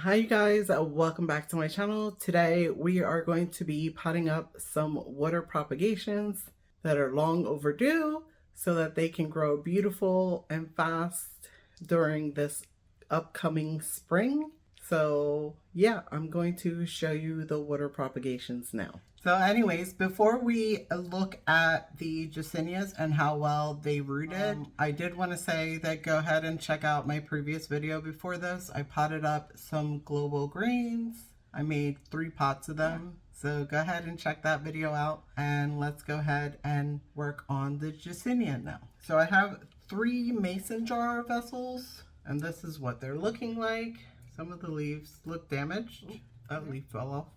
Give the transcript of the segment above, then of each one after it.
Hi you guys, welcome back to my channel. Today we are going to be potting up some water propagations that are long overdue so that they can grow beautiful and fast during this upcoming spring. So yeah, I'm going to show you the water propagations now. So anyways, before we look at the Jesinias and how well they rooted, I did want to say that go ahead and check out my previous video before this. I potted up some global greens. I made 3 pots of them. So go ahead and check that video out, and let's go ahead and work on the Jesinia now. So I have 3 mason jar vessels, and this is what they're looking like. Some of the leaves look damaged. That leaf fell off.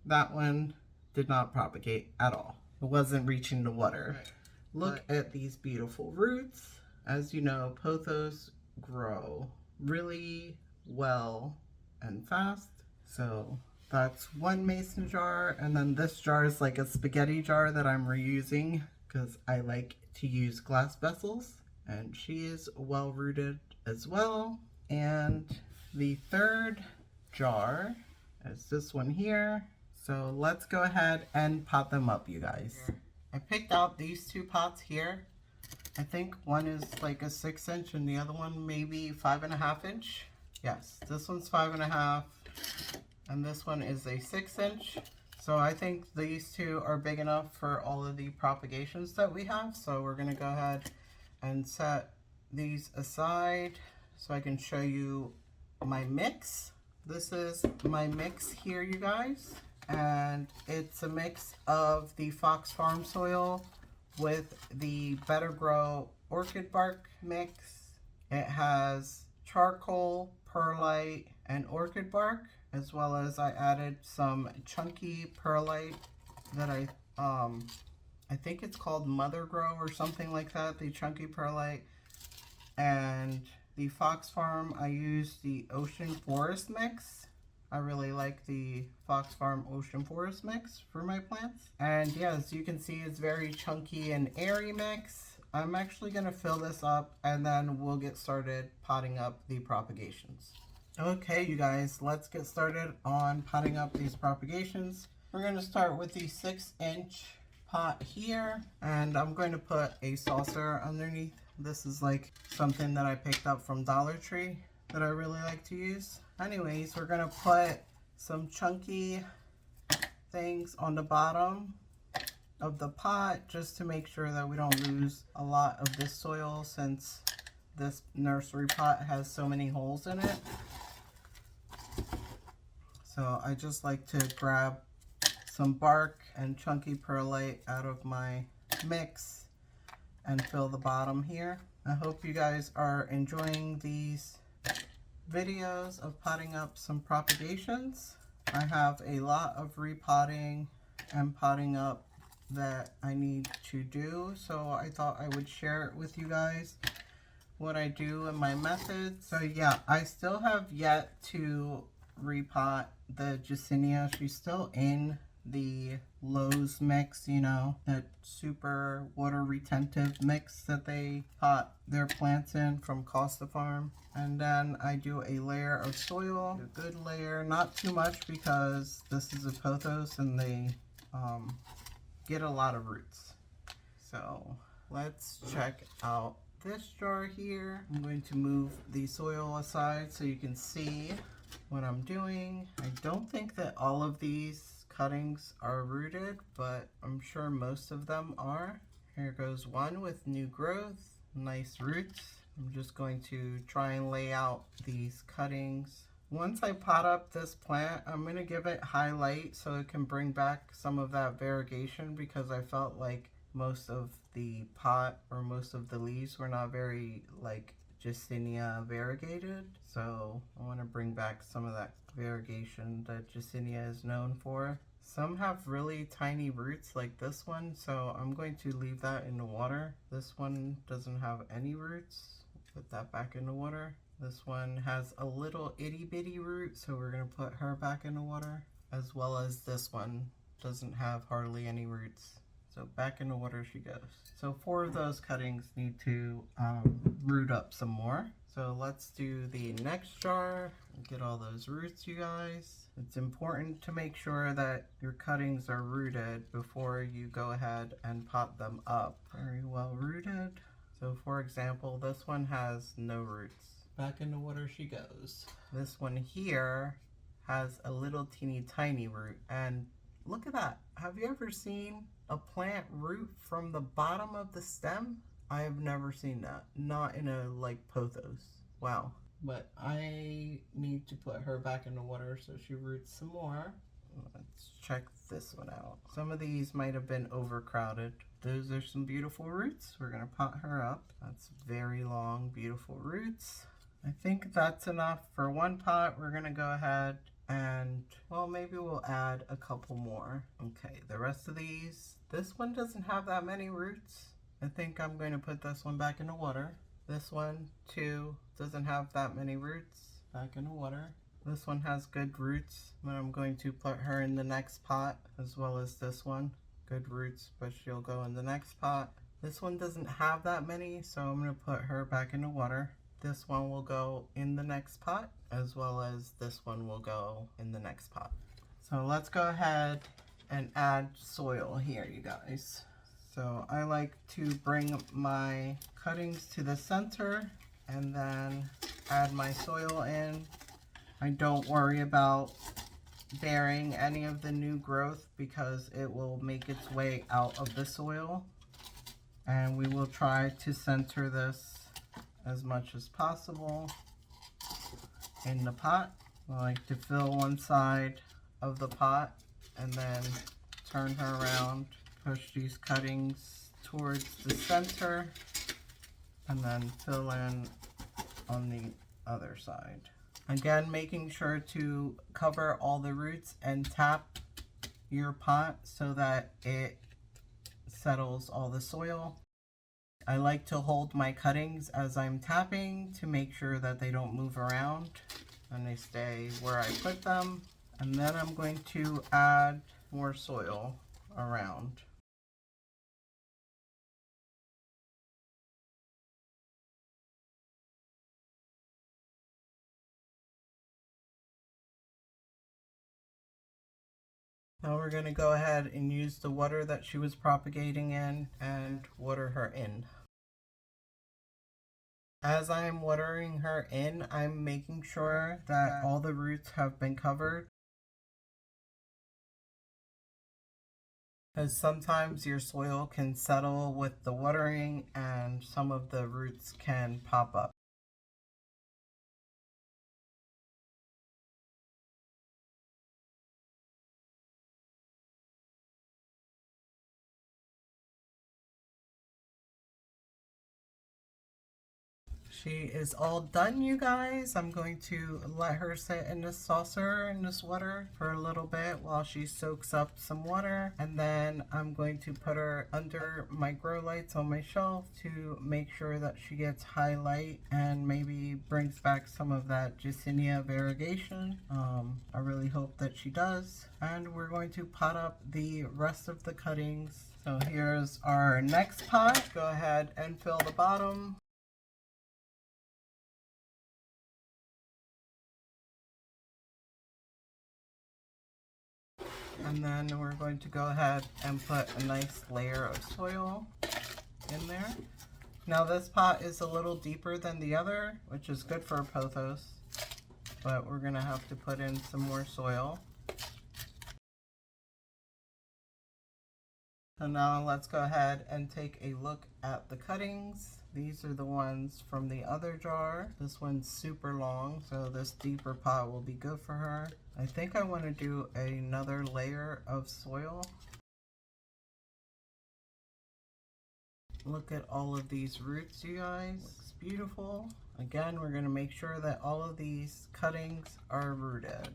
That one did not propagate at all. It wasn't reaching the water. Right. Look at these beautiful roots. As you know, pothos grow really well and fast. So that's 1 mason jar, and then this jar is like a spaghetti jar that I'm reusing because I like to use glass vessels, and she is well rooted as well. And the 3rd jar is this one here. So let's go ahead and pot them up, you guys. I picked out these 2 pots here. I think one is like a 6-inch and the other one maybe 5.5 inch. Yes, this one's 5.5 and this one is a 6-inch. So I think these 2 are big enough for all of the propagations that we have. So we're gonna go ahead and set these aside so I can show you my mix. This is my mix here, you guys. And it's a mix of the Fox Farm soil with the Better Grow orchid bark mix. It has charcoal, perlite, and orchid bark, as well as I added some chunky perlite that I think it's called Mother Grow or something like that, the chunky perlite. And the Fox Farm, I used the Ocean Forest mix. I really like the Fox Farm Ocean Forest mix for my plants. And yeah, as you can see, it's very chunky and airy mix. I'm actually going to fill this up and then we'll get started potting up the propagations. Okay, you guys, let's get started on potting up these propagations. We're going to start with the 6-inch pot here, and I'm going to put a saucer underneath. This is like something that I picked up from Dollar Tree that I really like to use. Anyways, we're gonna put some chunky things on the bottom of the pot just to make sure that we don't lose a lot of this soil, since this nursery pot has so many holes in it. So I just like to grab some bark and chunky perlite out of my mix and fill the bottom here. I hope you guys are enjoying these videos of potting up some propagations. I have a lot of repotting and potting up that I need to do, so I thought I would share it with you guys, what I do and my methods. So yeah, I still have yet to repot the Jesinia. She's still in the Lowe's mix, you know, that super water retentive mix that they pot their plants in from Costa Farm. And then I do a layer of soil, a good layer, not too much because this is a pothos and they get a lot of roots. So let's check out this jar here. I'm going to move the soil aside so you can see what I'm doing. I don't think that all of these cuttings are rooted, but I'm sure most of them are. Here goes one with new growth, nice roots. I'm just going to try and lay out these cuttings. Once I pot up this plant, I'm going to give it highlight so it can bring back some of that variegation, because I felt like most of the pot or most of the leaves were not very like Jesinia variegated. So I want to bring back some of that variegation that Jesinia is known for. Some have really tiny roots like this one, so I'm going to leave that in the water. This one doesn't have any roots. Put that back in the water. This one has a little itty bitty root, so we're going to put her back in the water, as well as this one doesn't have hardly any roots. So back in the water she goes. So 4 of those cuttings need to root up some more. So let's do the next jar and get all those roots, you guys. It's important to make sure that your cuttings are rooted before you go ahead and pot them up. Very well rooted. So for example, this one has no roots. Back in the water she goes. This one here has a little teeny tiny root, and look at that. Have you ever seen a plant root from the bottom of the stem? I have never seen that. Not in a like pothos. Wow. But I need to put her back in the water so she roots some more. Let's check this one out. Some of these might have been overcrowded. Those are some beautiful roots. We're gonna pot her up. That's very long, beautiful roots. I think that's enough for one pot. We're gonna go ahead and, well, maybe we'll add a couple more. Okay, the rest of these, this one doesn't have that many roots. I think I'm going to put this one back in the water. This one, too, doesn't have that many roots. Back in the water. This one has good roots, but I'm going to put her in the next pot, as well as this one. Good roots, but she'll go in the next pot. This one doesn't have that many, so I'm going to put her back in the water. This one will go in the next pot, as well as this one will go in the next pot. So let's go ahead and add soil here, you guys. So I like to bring my cuttings to the center and then add my soil in. I don't worry about burying any of the new growth because it will make its way out of the soil. And we will try to center this as much as possible in the pot. I like to fill one side of the pot and then turn her around, push these cuttings towards the center, and then fill in on the other side. Again, making sure to cover all the roots and tap your pot so that it settles all the soil. I like to hold my cuttings as I'm tapping to make sure that they don't move around and they stay where I put them. And then I'm going to add more soil around. Now we're going to go ahead and use the water that she was propagating in and water her in. As I'm watering her in, I'm making sure that all the roots have been covered. Because sometimes your soil can settle with the watering and some of the roots can pop up. She is all done, you guys. I'm going to let her sit in this saucer in this water for a little bit while she soaks up some water. And then I'm going to put her under my grow lights on my shelf to make sure that she gets high light and maybe brings back some of that Jesenia variegation. I really hope that she does. And we're going to pot up the rest of the cuttings. So here's our next pot. Go ahead and fill the bottom. And then we're going to go ahead and put a nice layer of soil in there. Now this pot is a little deeper than the other, which is good for a pothos, but we're gonna have to put in some more soil. So now let's go ahead and take a look at the cuttings. These are the ones from the other jar. This one's super long, so this deeper pot will be good for her. I think I want to do another layer of soil. Look at all of these roots, you guys. Looks beautiful. Again, we're going to make sure that all of these cuttings are rooted.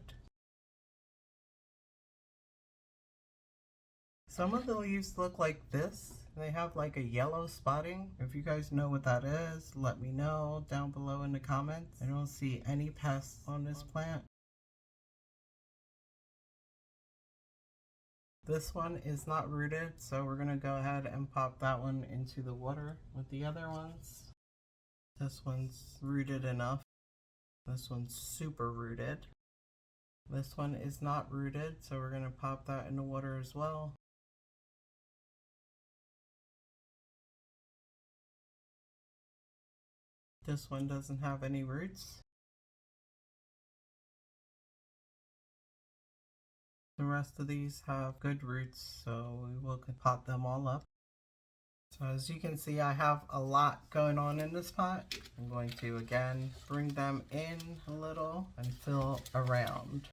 Some of the leaves look like this. They have like a yellow spotting. If you guys know what that is, let me know down below in the comments. I don't see any pests on this plant. This one is not rooted, so we're gonna go ahead and pop that one into the water with the other ones. This one's rooted enough. This one's super rooted. This one is not rooted, so we're gonna pop that in the water as well. This one doesn't have any roots. The rest of these have good roots, so we will pot them all up. So as you can see, I have a lot going on in this pot. I'm going to again bring them in a little and fill around.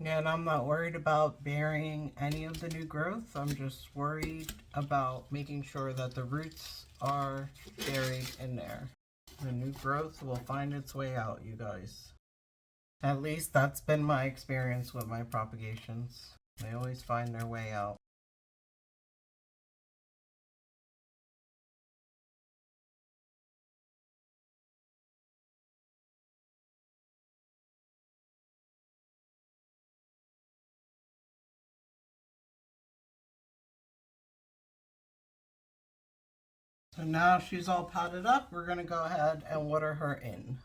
And I'm not worried about burying any of the new growth. I'm just worried about making sure that the roots are buried in there. The new growth will find its way out, you guys. At least that's been my experience with my propagations. They always find their way out. So now she's all potted up, we're going to go ahead and water her in.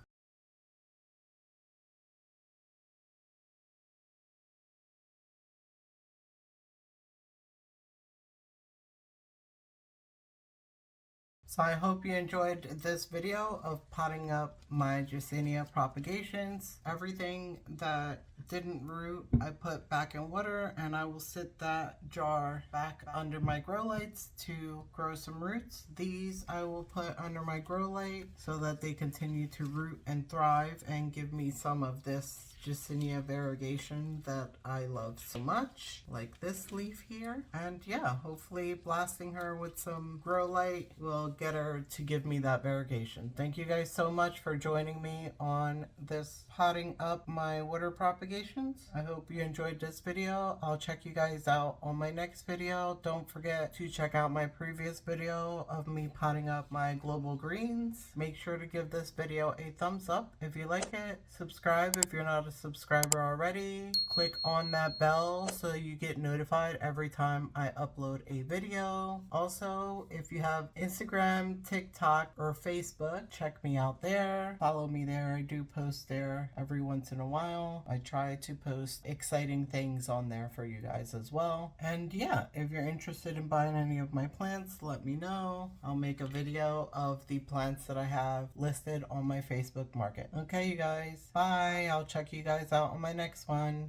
So I hope you enjoyed this video of potting up my Jesenia propagations. Everything that didn't root I put back in water, and I will sit that jar back under my grow lights to grow some roots. These I will put under my grow light so that they continue to root and thrive and give me some of this Jesenia variegation that I love so much, like this leaf here. And yeah, hopefully blasting her with some grow light will get her to give me that variegation. Thank you guys so much for joining me on this potting up my water propagations. I hope you enjoyed this video. I'll check you guys out on my next video. Don't forget to check out my previous video of me potting up my global greens. Make sure to give this video a thumbs up if you like it. Subscribe if you're not a subscriber already. Click on that bell so you get notified every time I upload a video. Also, if you have Instagram, TikTok, or Facebook, check me out there. Follow me there. I do post there every once in a while. I try to post exciting things on there for you guys as well. And yeah, if you're interested in buying any of my plants, let me know. I'll make a video of the plants that I have listed on my Facebook market. Okay, you guys. Bye. I'll check you guys out on my next one.